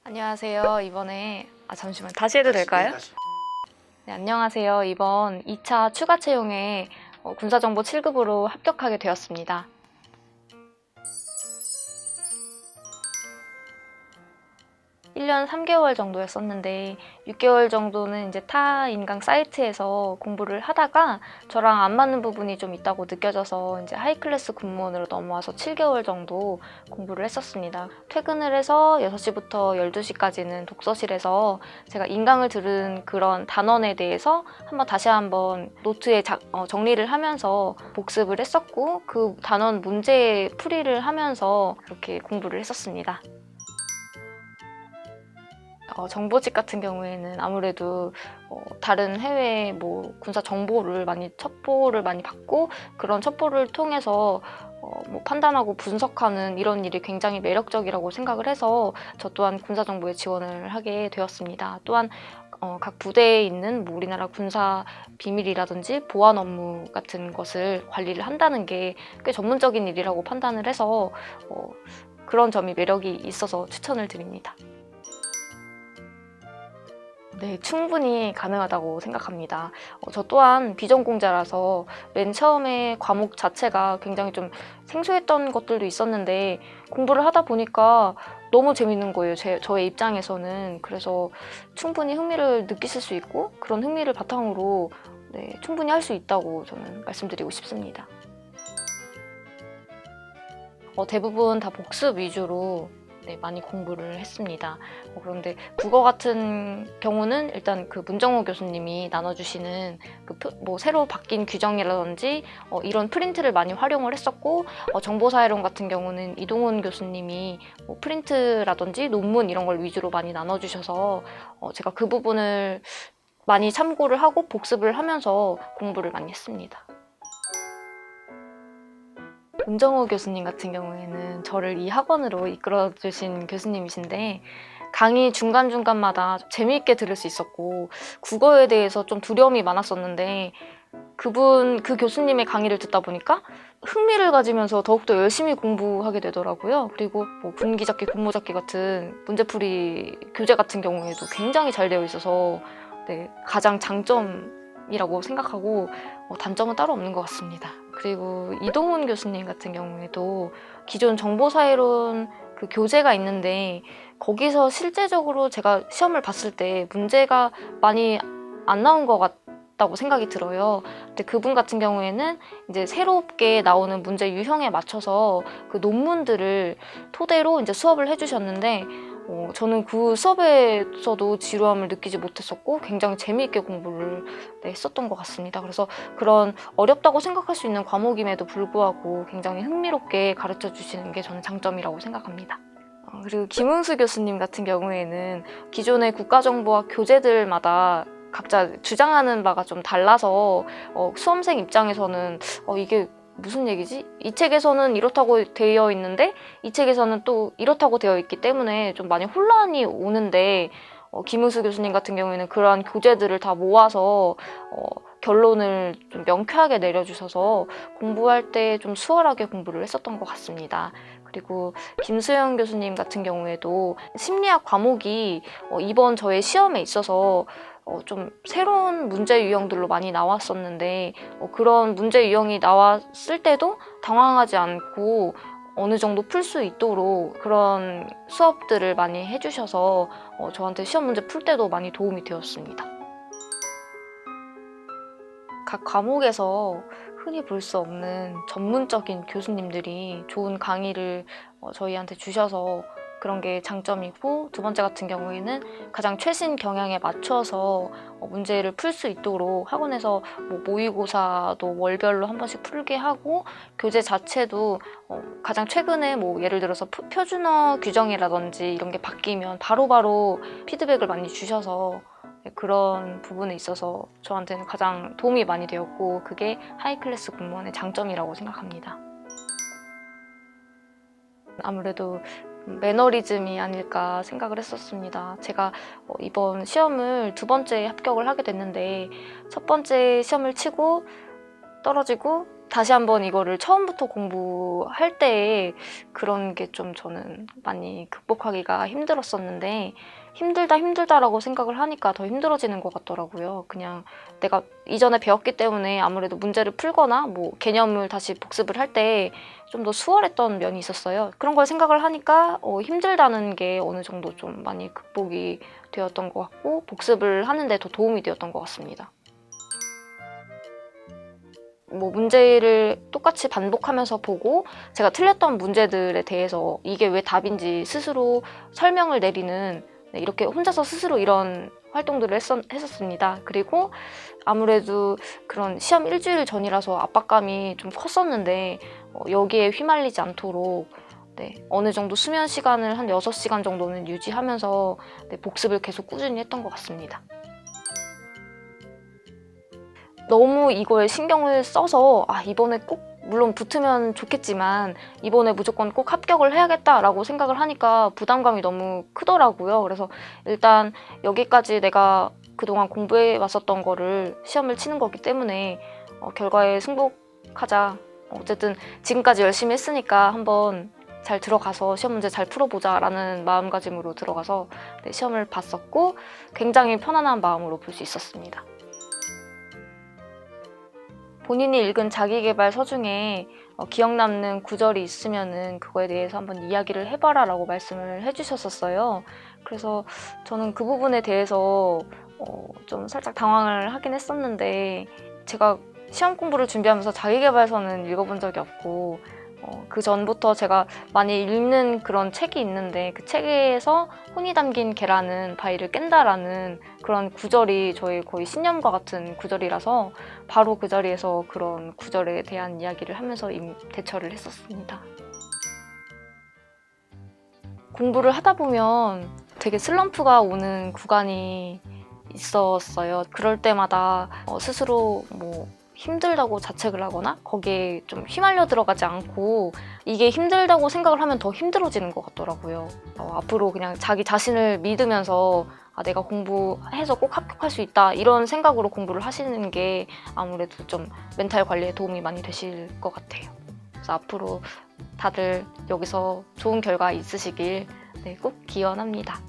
안녕하세요. 이번에 잠시만 다시 해도 될까요? 네, 안녕하세요. 이번 2차 추가 채용에 군사정보 7급으로 합격하게 되었습니다. 1년 3개월 정도 였었는데 6개월 정도는 이제 타 인강 사이트에서 공부를 하다가 저랑 안 맞는 부분이 좀 있다고 느껴져서 이제 하이클래스 군무원으로 넘어와서 7개월 정도 공부를 했었습니다. 퇴근을 해서 6시부터 12시까지는 독서실에서 제가 인강을 들은 그런 단원에 대해서 다시 한번 노트에 정리를 하면서 복습을 했었고 그 단원 문제 풀이를 하면서 그렇게 공부를 했었습니다. 정보직 같은 경우에는 아무래도 다른 해외 군사 정보를 첩보를 많이 받고 그런 첩보를 통해서 판단하고 분석하는 이런 일이 굉장히 매력적이라고 생각을 해서 저 또한 군사정보에 지원을 하게 되었습니다. 또한 각 부대에 있는 우리나라 군사 비밀이라든지 보안 업무 같은 것을 관리를 한다는 게 꽤 전문적인 일이라고 판단을 해서 그런 점이 매력이 있어서 추천을 드립니다. 네, 충분히 가능하다고 생각합니다. 저 또한 비전공자라서 맨 처음에 과목 자체가 굉장히 좀 생소했던 것들도 있었는데 공부를 하다 보니까 너무 재밌는 거예요. 저의 입장에서는. 그래서 충분히 흥미를 느끼실 수 있고 그런 흥미를 바탕으로 충분히 할 수 있다고 저는 말씀드리고 싶습니다. 대부분 다 복습 위주로 많이 공부를 했습니다. 그런데 국어 같은 경우는 일단 그 문정호 교수님이 나눠주시는 새로 바뀐 규정이라든지 이런 프린트를 많이 활용을 했었고 정보사회론 같은 경우는 이동훈 교수님이 프린트라든지 논문 이런 걸 위주로 많이 나눠주셔서 제가 그 부분을 많이 참고를 하고 복습을 하면서 공부를 많이 했습니다. 문정호 교수님 같은 경우에는 저를 이 학원으로 이끌어주신 교수님이신데 강의 중간중간마다 재미있게 들을 수 있었고 국어에 대해서 좀 두려움이 많았었는데 그 교수님의 강의를 듣다 보니까 흥미를 가지면서 더욱더 열심히 공부하게 되더라고요. 그리고 군기잡기, 군무잡기 같은 문제풀이 교재 같은 경우에도 굉장히 잘 되어 있어서 가장 장점이라고 생각하고 단점은 따로 없는 것 같습니다. 그리고 이동훈 교수님 같은 경우에도 기존 정보사회론 그 교재가 있는데 거기서 실제적으로 제가 시험을 봤을 때 문제가 많이 안 나온 것 같다고 생각이 들어요. 근데 그분 같은 경우에는 이제 새롭게 나오는 문제 유형에 맞춰서 그 논문들을 토대로 이제 수업을 해주셨는데 저는 그 수업에서도 지루함을 느끼지 못했었고 굉장히 재미있게 공부를 했었던 것 같습니다. 그래서 그런 어렵다고 생각할 수 있는 과목임에도 불구하고 굉장히 흥미롭게 가르쳐 주시는 게 저는 장점이라고 생각합니다. 그리고 김은수 교수님 같은 경우에는 기존의 국가정보학 교재들마다 각자 주장하는 바가 좀 달라서 수험생 입장에서는 이게 무슨 얘기지? 이 책에서는 이렇다고 되어 있는데 이 책에서는 또 이렇다고 되어 있기 때문에 좀 많이 혼란이 오는데 김은수 교수님 같은 경우에는 그러한 교재들을 다 모아서 결론을 좀 명쾌하게 내려주셔서 공부할 때 좀 수월하게 공부를 했었던 것 같습니다. 그리고 김수영 교수님 같은 경우에도 심리학 과목이 이번 저의 시험에 있어서 좀 새로운 문제 유형들로 많이 나왔었는데 그런 문제 유형이 나왔을 때도 당황하지 않고 어느 정도 풀 수 있도록 그런 수업들을 많이 해주셔서 저한테 시험 문제 풀 때도 많이 도움이 되었습니다. 각 과목에서 흔히 볼 수 없는 전문적인 교수님들이 좋은 강의를 저희한테 주셔서 그런 게 장점이고, 두 번째 같은 경우에는 가장 최신 경향에 맞춰서 문제를 풀 수 있도록 학원에서 모의고사도 월별로 한 번씩 풀게 하고, 교재 자체도 가장 최근에 예를 들어서 표준어 규정이라든지 이런 게 바뀌면 바로바로 피드백을 많이 주셔서 그런 부분에 있어서 저한테는 가장 도움이 많이 되었고, 그게 하이클래스 군무원의 장점이라고 생각합니다. 아무래도 매너리즘이 아닐까 생각을 했었습니다. 제가 이번 시험을 두 번째 합격을 하게 됐는데 첫 번째 시험을 치고 떨어지고 다시 한번 이거를 처음부터 공부할 때에 그런 게 좀 저는 많이 극복하기가 힘들었었는데 힘들다라고 생각을 하니까 더 힘들어지는 것 같더라고요. 그냥 내가 이전에 배웠기 때문에 아무래도 문제를 풀거나 뭐 개념을 다시 복습을 할 때 좀 더 수월했던 면이 있었어요. 그런 걸 생각을 하니까 힘들다는 게 어느 정도 좀 많이 극복이 되었던 것 같고 복습을 하는데 더 도움이 되었던 것 같습니다. 뭐 문제를 똑같이 반복하면서 보고 제가 틀렸던 문제들에 대해서 이게 왜 답인지 스스로 설명을 내리는 이렇게 혼자서 스스로 이런 활동들을 했었습니다. 그리고 아무래도 그런 시험 일주일 전이라서 압박감이 좀 컸었는데 여기에 휘말리지 않도록 어느 정도 수면 시간을 한 6시간 정도는 유지하면서 복습을 계속 꾸준히 했던 것 같습니다. 너무 이거에 신경을 써서 이번에 꼭 물론 붙으면 좋겠지만 이번에 무조건 꼭 합격을 해야겠다라고 생각을 하니까 부담감이 너무 크더라고요. 그래서 일단 여기까지 내가 그동안 공부해 왔었던 거를 시험을 치는 거기 때문에 결과에 승복하자. 어쨌든 지금까지 열심히 했으니까 한번 잘 들어가서 시험 문제 잘 풀어보자 라는 마음가짐으로 들어가서 시험을 봤었고 굉장히 편안한 마음으로 볼 수 있었습니다. 본인이 읽은 자기계발서 중에 기억 남는 구절이 있으면은 그거에 대해서 한번 이야기를 해봐라 라고 말씀을 해주셨었어요. 그래서 저는 그 부분에 대해서 좀 살짝 당황을 하긴 했었는데 제가 시험 공부를 준비하면서 자기계발서는 읽어본 적이 없고 그 전부터 제가 많이 읽는 그런 책이 있는데 그 책에서 혼이 담긴 계란은 바위를 깬다라는 그런 구절이 저의 거의 신념과 같은 구절이라서 바로 그 자리에서 그런 구절에 대한 이야기를 하면서 대처를 했었습니다. 공부를 하다 보면 되게 슬럼프가 오는 구간이 있었어요. 그럴 때마다 스스로 뭐 힘들다고 자책을 하거나 거기에 좀 휘말려 들어가지 않고 이게 힘들다고 생각을 하면 더 힘들어지는 것 같더라고요. 앞으로 그냥 자기 자신을 믿으면서 내가 공부해서 꼭 합격할 수 있다 이런 생각으로 공부를 하시는 게 아무래도 좀 멘탈 관리에 도움이 많이 되실 것 같아요. 그래서 앞으로 다들 여기서 좋은 결과 있으시길 꼭 기원합니다.